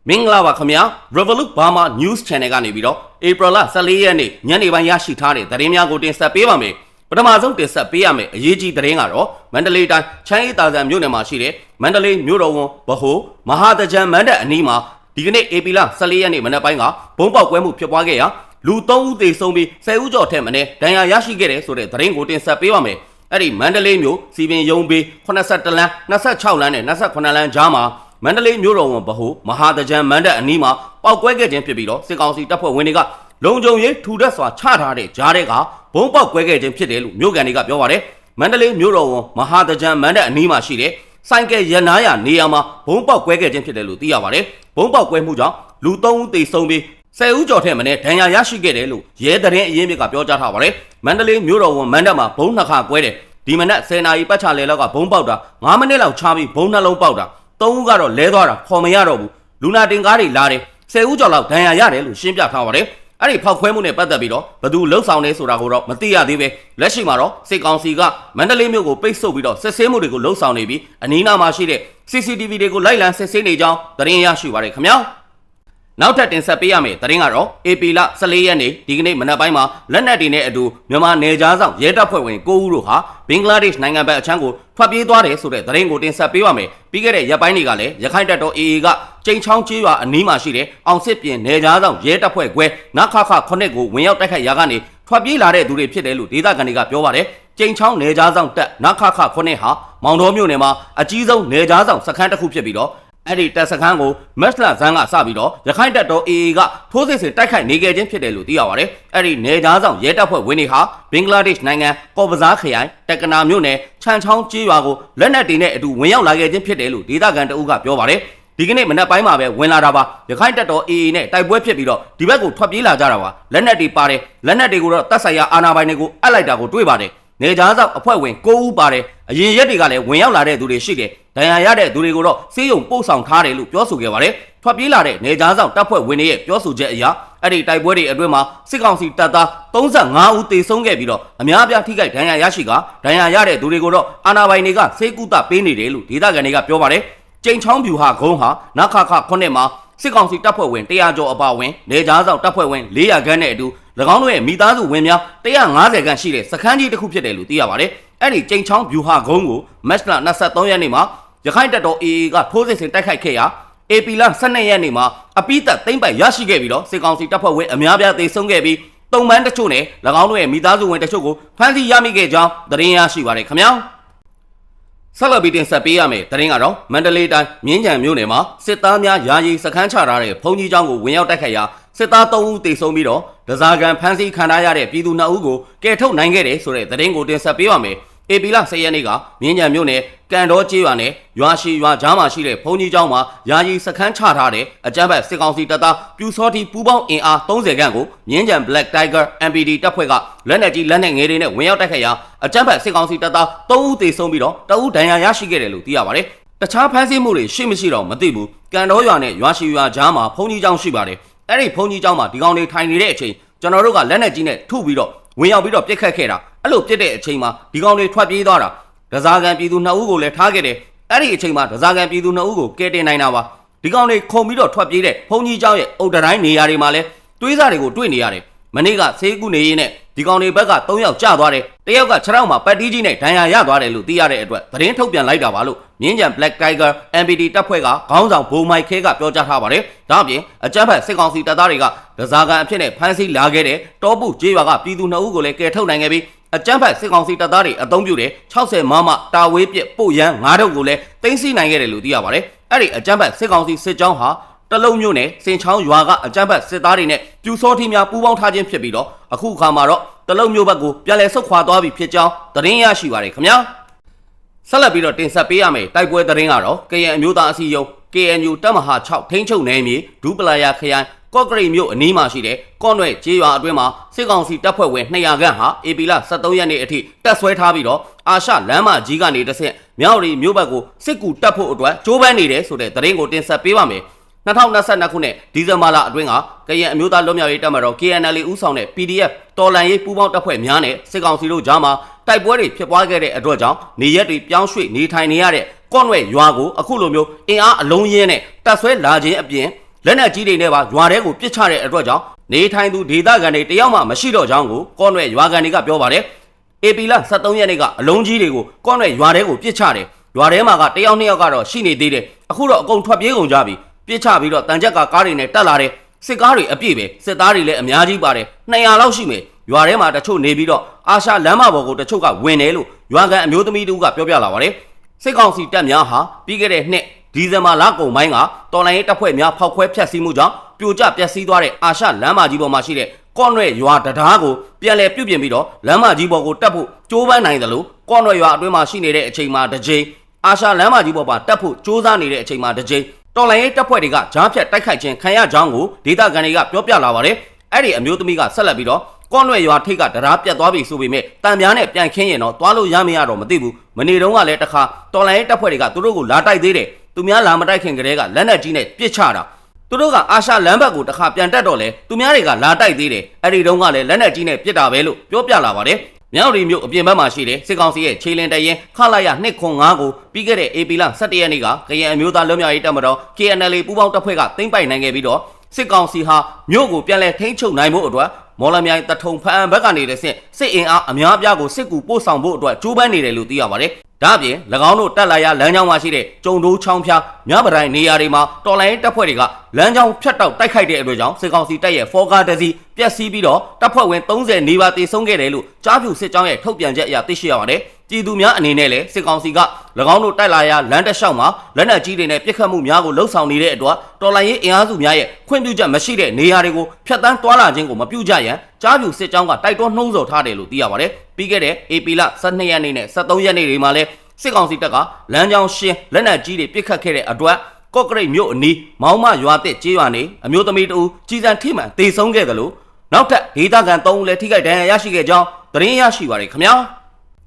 မင်္ဂလာပါခင်ဗျာ Revolut Burma News Channel ကနေပြီးတော့ April 14 ရက်နေ့ညနေပိုင်းရရှိထားတဲ့သတင်းများကိုတင်ဆက်ပေးပါမယ်ပထမဆုံးတင်ဆက်ပေးရမယ်အရေးကြီးသတင်းကတော့မန္တလေးတိုင်းချမ်းအေးတာဆန်မြို့နယ်မှာရှိတဲ့မန္တလေးမြို့တော်ဝန်ဗဟိုမဟာတကြံမန္တအနီးမှာဒီကနေ့ April 14 ရက်နေ့မနက်ပိုင်းကဘုံပေါက်ကွဲမှုဖြစ်ပွားခဲ့ရာလူ3ဦးသေဆုံးပြီး10ဦးကျော်ထက်မနည်းဒဏ်ရာရရှိခဲ့တဲ့ဆိုတဲ့သတင်းကိုတင်ဆက်ပေးပါမယ်အဲ့ဒီမန္တလေးမြို့စီပင်ရုံးဘေး82လမ်း26လမ်းနဲ့28လမ်းကြားမှာမန္တလေးမြို့တော်ဝန်ဗဟိုမဟာတကြံမန္တအနီးမှာပေါက်ကွဲခဲ့ခြင်းဖြစ်ပြီးတော့စစ်ကောင်စီတပ်ဖွဲ့ဝင်တွေကလုံခြုံရေးထူထပ်စွာချထားတဲ့ကြားတဲ့ကဘုံပေါက်ကွဲခဲ့ခြင်းဖြစ်တယ်လို့မြို့ကန်တွေကပြောပါတယ်မန္တလေးမြို့တော်ဝန်မဟာတကြံမန္တအနီးမှာရှိတဲ့စိုက်ကဲရနာရနေရာမှာဘုံပေါက်ကွဲခဲ့ခြင်းဖြစ်တယ်လို့သိရပါတယ်ဘုံပေါက်ကွဲမှုကြောင့်လူ3ဦးသေဆုံးပြီး10ဦးကျော်ထက်မနည်းဒဏ်ရာရရှိခဲ့တယ်လို့ရဲသတင်းအရင်းမြစ်ကပြောကြားထားပါတယ်မန္တလေးမြို့တော်ဝန်မန္တမှာဘုံနှစ်ခါကွဲတယ်ဒီမနက်10နာရီပတ်ချလဲလောက်ကဘုံပေါက်တာ9မိနစ်လောက်ချပြီးဘုံနှလုံးပေါက်တာ3ဦးကတော့လဲသွားတာခေါ်မရတော့ဘူးလူနာတင်ကားတွေလာတယ်10ဦးကျော်လောက်ဒဏ်ရာရတယ်လို့ရှင်းပြထားပါတယ်အဲ့ဒီဖောက်ခွဲမှုနဲ့ပတ်သက်ပြီးတော့ဘယ်သူလှုပ်ဆောင်နေဆိုတာကိုတော့မသိရသေးပဲလက်ရှိမှာတော့စစ်ကောင်စီကမန္တလေးမြို့ကိုပိတ်ဆို့ပြီးတော့စစ်ဆေးမှုတွေကိုလှုပ်ဆောင်နေပြီးအနီးနားမှာရှိတဲ့ CCTV တွေကိုလိုက်လံစစ်ဆေးနေကြောင်းသတင်းရရှိပါတယ်ခင်ဗျာနောက်ထပ်တင်ဆက်ပေးရမယ့်သတင်းကတော့ April 14 ရက်နေ့ဒီကနေ့မနက်ပိုင်းမှာလက်နက်တွေနဲ့အတူမြန်မာနယ်ခြားဆောင်ရဲတပ်ဖွဲ့ဝင်9ဦးတို့ဟာဘင်္ဂလားဒေ့ရှ်နိုင်ငံဘက်အချမ်းကိုထွက်ပြေးသွားတယ်ဆိုတဲ့သတင်းကိုတင်ဆက်ပေးပါမယ်။ပြီးခဲ့တဲ့ရက်ပိုင်းတွေကလည်းရခိုင်တပ်တော် AA ကကျိန်ချောင်းကျေးရွာအနီးမှာရှိတဲ့အောင်စစ်ပြင်နယ်ခြားဆောင်ရဲတပ်ဖွဲ့ခွဲနခခ9ကိုဝင်ရောက်တိုက်ခိုက်ရာကနေထွက်ပြေးလာတဲ့သူတွေဖြစ်တယ်လို့ဒေသခံတွေကပြောပါတယ်။ကျိန်ချောင်းနယ်ခြားဆောင်တပ်နခခ9ဟာမောင်တော်မြို့နယ်မှာအကြီးဆုံးနယ်ခြားဆောင်စခန်းတစ်ခုဖြစ်ပြီးတော့အဲ့ဒီတပ်စခန်းကိုမက်စလာဇန်ကစပြီးတော့ရခိုင်တပ်တော် AA ကထိုးစစ်ဆင်တိုက်ခိုက်နေခဲ့ခြင်းဖြစ်တယ်လို့သိရပါတယ်။အဲ့ဒီနေကြားဆောင်ရဲတပ်ဖွဲ့ဝင်တွေဟာဘင်္ဂလားဒေ့ရှ်နိုင်ငံကော့ဘဇားခရိုင်တက်ကနာမြို့နယ်ချန်ချောင်းကျေးရွာကိုလက်နက်တွေနဲ့အတူဝင်ရောက်လာခဲ့ခြင်းဖြစ်တယ်လို့ဒေသခံတအုပ်ကပြောပါတယ်။ဒီကနေ့မနက်ပိုင်းမှာပဲဝင်လာတာပါ။ရခိုင်တပ်တော် AA နဲ့တိုက်ပွဲဖြစ်ပြီးတော့ဒီဘက်ကိုထွက်ပြေးလာကြတာပါ။လက်နက်တွေပါတယ်။လက်နက်တွေကိုတော့တပ်ဆိုင်ရာအာဏာပိုင်တွေကိုအပ်လိုက်တာကိုတွေ့ပါတယ်။နေကြားဆောင်အဖွဲ့ဝင်9ဦးပါတယ်။အရင်ရက်တွေကလည်းဝင်ရောက်လာတဲ့သူတွေရှိတယ်။ဒဏ်ရာရတဲ့သူတွေကိုတော့စေယုံပို့ဆောင်ထားတယ်လို့ပြောဆိုခဲ့ပါတယ်။ထွက်ပြေးလာတဲ့နေကြားဆောင်တပ်ဖွဲ့ဝင်တွေရဲ့ပြောဆိုချက်အရအဲ့ဒီတိုက်ပွဲတွေအတွင်းမှာစစ်ကောင်စီတပ်သား35ဦးသေဆုံးခဲ့ပြီးတော့အများအပြားထိခိုက်ဒဏ်ရာရရှိကဒဏ်ရာရတဲ့သူတွေကိုတော့အာဏာပိုင်တွေကစေကူတာပေးနေတယ်လို့ဒေသခံတွေကပြောပါတယ်။ကျိန်ချောင်းဗျူဟာဂုံးဟာနခခ9မှာစစ်ကောင်စီတပ်ဖွဲ့ဝင်100ကျော်အပါအဝင်နေကြားဆောင်တပ်ဖွဲ့ဝင်400ခန်းနဲ့အတူ၎င်းတို့ရဲ့မိသားစုဝင်များ150ခန်းရှိတဲ့စခန်းကြီးတစ်ခုဖြစ်တယ်လို့သိရပါတယ်။အဲ့ဒီကျိန်ချောင်းဗျူဟာဂုံးကိုမတ်လ23ရက်နေ့မှာရခိုင်တပ်တော် AA ကထိုးစစ်ဆင်တိုက်ခိုက်ခဲ့ရာ April 12 ရက်နေ့မှာအပိသက်သိမ်းပိုက်ရရှိခဲ့ပြီးတော့စစ်ကောင်စီတပ်ဖွဲ့ဝင်အများပြားသေဆုံးခဲ့ပြီးတုံပန်းတချို့နဲ့၎င်းတို့ရဲ့မိသားစုဝင်တချို့ကိုဖမ်းဆီးရမိခဲ့ကြောင်းသတင်းရရှိပါတယ်ခင်ဗျာဆက်လက်ပြီးတင်ဆက်ပေးရမယ်သတင်းကတော့မန္တလေးတိုင်းမြင်းခြံမြို့နယ်မှာစစ်သားများယာယီစခန်းချထားတဲ့ဘုံကြီးကျောင်းကိုဝင်ရောက်တိုက်ခိုက်ရာစစ်သား3ဦးသေဆုံးပြီးတော့ဒဇာကန်ဖမ်းဆီးခံထားရတဲ့ပြည်သူ2ဦးကိုကယ်ထုတ်နိုင်ခဲ့တယ်ဆိုတဲ့သတင်းကိုတင်ဆက်ပေးပါမယ်April 10 ရက်နေ့ကမြင်းခြံမြို့နယ်ကန်တော်ကျေးရွာနဲ့ရွာရှိရွာကြားမှာရှိတဲ့ဘုံကြီးကျောင်းမှာယာယီစခန်းချထားတဲ့အကြမ်းဖက်စစ်ကောင်စီတပ်သားပြူစောတိပူးပေါင်းအင်အား30ခန့်ကိုမြင်းခြံ Black Tiger MPD တပ်ဖွဲ့ကလက်နက်ကြီးလက်နက်ငယ်တွေနဲ့ဝင်ရောက်တိုက်ခိုက်ရာအကြမ်းဖက်စစ်ကောင်စီတပ်သား3ဦးသေဆုံးပြီးတော့2ဦးဒဏ်ရာရရှိခဲ့တယ်လို့သိရပါတယ်။တခြားဖမ်းဆီးမှုတွေရှိမရှိတော့မသိဘူး။ကန်တော်ရွာနဲ့ရွာရှိရွာကြားမှာဘုံကြီးကျောင်းရှိပါတယ်။အဲ့ဒီဘုံကြီးကျောင်းမှာဒီကောင်တွေထိုင်နေတဲ့အချိန်ကျွန်တော်တို့ကလက်နက်ကြီးနဲ့ထုပြီးတော့ဝင်ရောက်ပြီးတော့ပြစ်ခတ်ခဲ့တာအဲ့လိုပြစ်တဲ့အချိန်မှာဒီကောင်တွေထွက်ပြေးသွားတာဒဇာကန်ပြည်သူ2ဦးကိုလည်းထားခဲ့တယ်အဲ့ဒီအချိန်မှာဒဇာကန်ပြည်သူ2ဦးကိုကယ်တင်နိုင်တာပါဒီကောင်တွေခုံပြီးတော့ထွက်ပြေးတဲ့ဘုံကြီးကျောင်းရဲ့အုတ်တိုင်းနေရာတွေမှာလည်းတွေးစားတွေကိုတွေ့နေရတယ်မနေ့ကဆေးကူနေရင်းနဲ့ဒီကောင်တွေဘက်က3ယောက်ကျသွားတယ်တယောက်က6ယောက်မှာပတ်တီးကြီးနဲ့ဒဏ်ရာရသွားတယ်လို့သိရတဲ့အတွက်သတင်းထုတ်ပြန်လိုက်တာပါလို့မြင်းကြံ Black Tiger MPD တပ်ဖွဲ့ကခေါင်းဆောင်ဘိုမိုက်ခဲကပြောကြားထားပါတယ်ဒါအပြင်အကြမ်းဖက်စစ်ကောင်စီတပ်သားတွေကဒဇာကန်အဖြစ်နဲ့ဖမ်းဆီးလာခဲ့တဲ့တောပုကျေးရွာကပြည်သူ2ဦးကိုလည်းကယ်ထုတ်နိုင်ခဲ့ပြီးအကြမ်းဖက်စစ်ကောင်စီတပ်သားတွေအုံပြုတဲ့60မမတာဝေးပစ်ပို့ရန်9ထုတ်ကိုလည်းသိမ်းဆည်းနိုင်ခဲ့တယ်လို့သိရပါတယ်အဲ့ဒီအကြမ်းဖက်စစ်ကောင်စီစစ်ကြောင်းဟာတလုံးမျိုးနဲ့စင်ချောင်းရွာကအကြမ်းဖက်စစ်သားတွေနဲ့ပြူစောထီများပူးပေါင်းထားခြင်းဖြစ်ပြီးတော့အခုအခါမှာတော့တလုံးမျိုးဘက်ကိုပြန်လည်ဆုတ်ခွာသွားပြီဖြစ်ကြောင်းသတင်းရရှိပါတယ်ခင်ဗျာဆက်လက်ပြီးတော့တင်ဆက်ပေးရမယ်တိုက်ပွဲသတင်းကတော့ကရင်အမျိုးသားအစည်းအရုံး KNU တပ်မဟာ6ထိန်းချုပ်နယ်မြေဒူပလာယာခရိုင်ကော့ကရိတ်မြို့အနီးမှာရှိတဲ့ကော့နွဲ့ကျေးရွာအတွင်းမှာစစ်ကောင်စီတပ်ဖွဲ့ဝင်200ခန့်ဟာ April 13 ရက်နေ့အထိတပ်ဆွဲထားပြီးတော့အာရှလမ်းမကြီးကနေတဆင့်မြောက်ရီမြို့ဘက်ကိုစစ်ကူတပ်ဖို့အတွက်ကြိုးပမ်းနေတယ်ဆိုတဲ့သတင်းကိုတင်ဆက်ပေးပါမယ်2022ခုနှစ်ဒီဇင်ဘာလအတွင်းကကရင်အမျိုးသားလွတ်မြောက်ရေးတပ်မတော် KNL ဦးဆောင်တဲ့ PDF တော်လှန်ရေးပူးပေါင်းတပ်ဖွဲ့များနဲ့စစ်ကောင်စီတို့ကြားမှာတိုက်ပွဲတွေဖြစ်ပွားခဲ့တဲ့အတွက်ကြောင့်နေရက်တွေပြောင်းရွှေ့နေထိုင်နေရတဲ့ကော့နွဲ့ရွာကိုအခုလိုမျိုးအင်အားအလုံးရင်းနဲ့တပ်ဆွဲလာခြင်းအပြင် လက်နက်ကြီးတွေနဲ့ပါရွာထဲကိုပစ်ချတဲ့အတွက်ကြောင့်နေထိုင်သူဒေသခံတွေတယောက်မှမရှိတော့ကြောင်းကိုကော့နွဲ့ရွာကန်တွေကပြောပါတယ်။ AP လ23ရက်နေ့ကအလုံးကြီးတွေကိုကော့နွဲ့ရွာထဲကိုပစ်ချတယ်။ရွာထဲမှာကတယောက်နှစ်ယောက်ကတော့ရှိနေသေးတယ်။အခုတော့အကုန်ထွက်ပြေးကုန်ကြပြီ။ပစ်ချပြီးတော့တန်ချက်ကကားတွေနဲ့တက်လာတယ်။စစ်ကားတွေအပြည့်ပဲစစ်သားတွေလည်းအများကြီးပါတယ်200လောက်ရှိမယ်။ရွာထဲမှာတချို့နေပြီးတော့အာရှလမ်းမပေါ်ကိုတချို့ကဝင်တယ်လို့ရွာကန်အမျိုးသမီးတို့ကပြောပြလာပါတယ်။စစ်ကောင်စီတပ်များဟာပြီးခဲ့တဲ့နှစ်ဒီဇင်ဘာလကုန်ပိုင်းကတော်လိုင်းရေးတပ်ဖွဲ့များဖောက်ခွဲဖျက်ဆီးမှုကြောင့်ပြိုကျပျက်စီးသွားတဲ့အာရှလမ်းမကြီးပေါ်မှာရှိတဲ့ကော့နွဲ့ရွာတရားကိုပြန်လည်ပြုပြင်ပြီးတော့လမ်းမကြီးပေါ်ကိုတက်ဖို့ကြိုးပမ်းနိုင်တယ်လို့ကော့နွဲ့ရွာအတွင်းမှာရှိနေတဲ့အချိန်မှာတစ်ချိန်အာရှလမ်းမကြီးပေါ်မှာတက်ဖို့ကြိုးစားနေတဲ့အချိန်မှာတစ်ချိန်တော်လိုင်းရေးတပ်ဖွဲ့တွေကဂျားဖြတ်တိုက်ခိုက်ခြင်းခံရကြောင်းကိုဒေသခံတွေကပြောပြလာပါတယ်အဲ့ဒီအမျိုးသမီးကဆက်လက်ပြီးတော့ကော့နွဲ့ရွာထိပ်ကတရားပြတ်သွားပြီဆိုပေမဲ့တံပြားနဲ့ပြန်ခင်းရင်တော့သွားလို့ရမရတော့မသိဘူးမနေတော့ကလည်းတခါတော်လိုင်းရေးတပ်ဖွဲ့တွေကသူတို့ကိုလာတိုက်သေးတယ်သူများလာမတိုက်ခင်ကလေးကလက်နက်ကြီးနဲ့ပစ်ချတာသူတို့ကအာရှလမ်းဘက်ကိုတခါပြန်တက်တော့လဲသူများတွေကလာတိုက်သေးတယ်အဲ့ဒီတုန်းကလည်းလက်နက်ကြီးနဲ့ပစ်တာပဲလို့ပြောပြလာပါတယ်မြောက်ရီမြို့အပြင်ဘက်မှာရှိတဲ့စစ်ကောင်စီရဲ့ခြေလင်းတရင်ခလာရ205ကိုပြီးခဲ့တဲ့ AP လ17ရက်နေ့ကကရင်အမျိုးသားလွတ်မြောက်ရေးတပ်မတော် KNL ပူးပေါင်းတပ်ဖွဲ့ကသိမ်းပိုက်နိုင်ခဲ့ပြီးတော့စစ်ကောင်စီဟာမြို့ကိုပြန်လည်ထိန်းချုပ်နိုင်ဖို့အတွက်မော်လမြိုင်တထုံဖအံဘက်ကနေတဲ့စစ်အင်အားအများအပြားကိုစစ်ကူပို့ဆောင်ဖို့အတွက်ကြိုးပမ်းနေတယ်လို့သိရပါတယ်။ဒါ့အပြင်၎င်းတို့တက်လာရလမ်းကြောင်းမှာရှိတဲ့ကျုံတိုးချောင်းဖျားမြပတိုင်းနေရာတွေမှာတော်လိုင်းတပ်ဖွဲ့တွေကလမ်းကြောင်းဖြတ်တောက်တိုက်ခိုက်တဲ့အတွက်ကြောင့်စစ်ကောင်စီတပ်ရဲ့ဖော်ကားတစီပျက်စီးပြီးတော့တပ်ဖွဲ့ဝင်30နီးပါးတေဆုံးခဲ့တယ်လို့ကြားဖြူစစ်ကြောင်းရဲ့ထုတ်ပြန်ချက်အရသိရှိရပါတယ်။ပြည်သူများအနေနဲ့လည်းစစ်ကောင်စီက၎င်းတို့တိုက်လာရလမ်းတစ်လျှောက်မှာလက်နက်ကြီးတွေနဲ့ပစ်ခတ်မှုများကိုလှုံ့ဆော်နေတဲ့အတွက်တော်လိုင်းရေးအင်အားစုများရဲ့ခွင့်ပြုချက်မရှိတဲ့နေရာတွေကိုဖျက်ဆီးသွားလာခြင်းကိုမပြုကြရန်ကြားဖြူစစ်ကြောင်းကတိုက်တွန်းနှိုးဆော်ထားတယ်လို့သိရပါတယ်။ပြီးခဲ့တဲ့ AP လ12ရက်နေ့နဲ့13ရက်နေ့တွေမှာလည်းစစ်ကောင်စီတပ်ကလမ်းကြောင်းရှင်းလက်နက်ကြီးတွေပစ်ခတ်ခဲ့တဲ့အတွက်ကော့ကရိတ်မြို့အနီးမောင်းမရွာသစ်ကျေးရွာနေအမျိုးသမီးတို့ကြီးစံထိမှန်တေဆုံးခဲ့တယ်လို့နောက်ထပ်ဒေသခံ3ဦးလည်းထိခိုက်ဒဏ်ရာရရှိခဲ့ကြောင်းသတင်းရရှိပါရခင်ဗျာ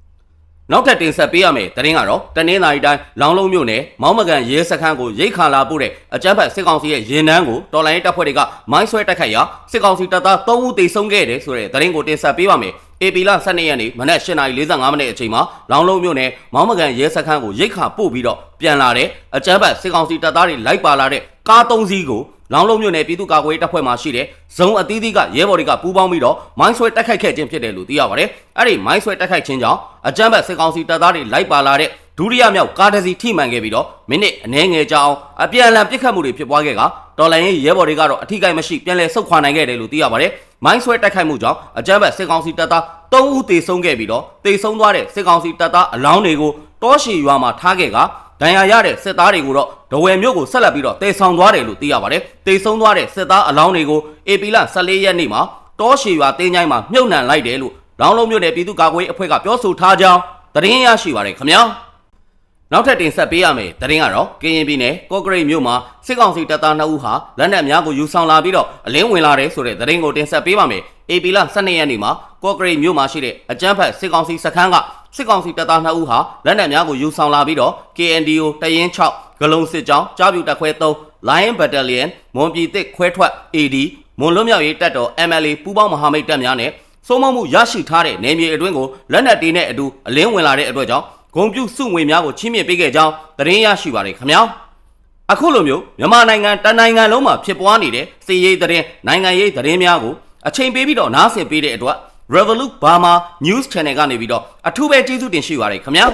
နောက်ထပ်တင်ဆက်ပေးရမယ်သတင်းကတော့တနင်္လာရီတိုင်းလောင်းလုံးမြို့နယ်မောင်းမကန်ရဲစခန်းကိုရိတ်ခါလာပို့တဲ့အကြမ်းဖက်စစ်ကောင်စီရဲ့ရင်နှန်းကိုတော်လိုင်းတပ်ဖွဲ့တွေကမိုင်းဆွဲတိုက်ခိုက်ရာစစ်ကောင်စီတပ်သား3ဦးသေဆုံးခဲ့တယ်ဆိုတဲ့သတင်းကိုတင်ဆက်ပေးပါမယ်AP လ12ရက်နေ့မနက်8:45မိနစ်အချိန်မှာလောင်းလုံးမြို့နယ်မောင်းမကန်ရဲစခန်းကိုရိတ်ခါပို့ပြီးတော့ပြန်လာတဲ့အကြမ်းဖက်စစ်ကောင်စီတပ်သားတွေလိုက်ပါလာတဲ့ကား3စီးကိုလောင်းလုံးမြို့နယ်ပြည်သူ့ကာကွယ်ရေးတပ်ဖွဲ့မှရှိတဲ့ဇုံအသီးသီးကရဲဘော်တွေကပူးပေါင်းပြီးတော့မိုင်းဆွဲတိုက်ခိုက်ခဲ့ခြင်းဖြစ်တယ်လို့သိရပါတယ်။အဲ့ဒီမိုင်းဆွဲတိုက်ခိုက်ခြင်းကြောင့်အကြမ်းဖက်စစ်ကောင်စီတပ်သားတွေလိုက်ပါလာတဲ့ဒုတိယမြောက်ကားတစ်စီးထိမှန်ခဲ့ပြီးတော့မိနစ်အနည်းငယ်ကြာအောင်အပြန်အလှန်ပစ်ခတ်မှုတွေဖြစ်ပွားခဲ့ကတော်လိုင်းရေးရဲဘော်တွေကတော့အထိကိမရှိပြန်လည်ဆုတ်ခွာနိုင်ခဲ့တယ်လို့သိရပါတယ်။မိုင်းဆွဲတိုက်ခိုက်မှုကြောင့်အကြမ်းဖက်စစ်ကောင်စီတပ်သား3ဦးသေဆုံးခဲ့ပြီးတော့သေဆုံးသွားတဲ့စစ်ကောင်စီတပ်သားအလောင်းတွေကိုတောရှည်ရွာမှာထားခဲ့ကဒဏ်ရာရတဲ့စစ်သားတွေကိုတော့ဒဝယ်မြို့ကိုဆက်လက်ပြီးတော့တေဆောင်သွားတယ်လို့သိရပါတယ်။တေဆုံးသွားတဲ့စစ်သားအလောင်းတွေကို AP လ14ရက်နေ့မှာတောရှည်ရွာတင်းချိုင်းမှာမြုပ်နှံလိုက်တယ်လို့လောင်းလုံးမြို့နယ်ပြည်သူ့ကာကွယ်ရေးအဖွဲ့ကပြောဆိုထားကြောင်းသတင်းရရှိပါရခင်ဗျာ။နောက်ထပ်တင်ဆက်ပေးရမယ်သတင်းကတော့ကရင်ပြည်နယ်ကော့ကရိတ်မြို့မှာစစ်ကောင်စီတပ်သား2ဦးဟာလက်နက်များကိုယူဆောင်လာပြီးတော့အလင်းဝင်လာတယ်ဆိုတဲ့သတင်းကိုတင်ဆက်ပေးပါမယ်။ AP လ12ရက်နေ့မှာကော့ကရိတ်မြို့မှာရှိတဲ့အကြမ်းဖက်စစ်ကောင်စီစခန်းကစစ်ကောင်စီတပ်သား2ဦးဟာလက်နက်များကိုယူဆောင်လာပြီးတော့ KNDO တရင်6ဂလုံစစ်ကြောင်းကြားပြူတပ်ခွဲ3 Lion Battalion မွန်ပြည်သစ်ခွဲထွက် AD မွန်လွတ်မြောက်ရေးတပ်တော် MLA ပူးပေါင်းမဟာမိတ်တပ်များနဲ့စိုးမိုးမှုရရှိထားတဲ့နယ်မြေအတွင်းကိုလက်နက်တေးနဲ့အတူအလင်းဝင်လာတဲ့အတွက်ကြောင့်ဂုံပြူစုငွေများကိုချင်းမြင့်ပေးခဲ့ကြောင်းသတင်းရရှိပါရခင်ဗျာအခုလိုမျိုးမြန်မာနိုင်ငံတနိုင်ငံလုံးမှာဖြစ်ပွားနေတဲ့စီးရေးသတင်းနိုင်ငံရေးသတင်းများကိုအချိန်ပေးပြီးတော့နားဆင်ပေးတဲ့အတွက်Revolut Burma News Channel ကနေပြီးတော့အထူးပဲကျေးဇူးတင်ရှိပါရခင်ဗျာ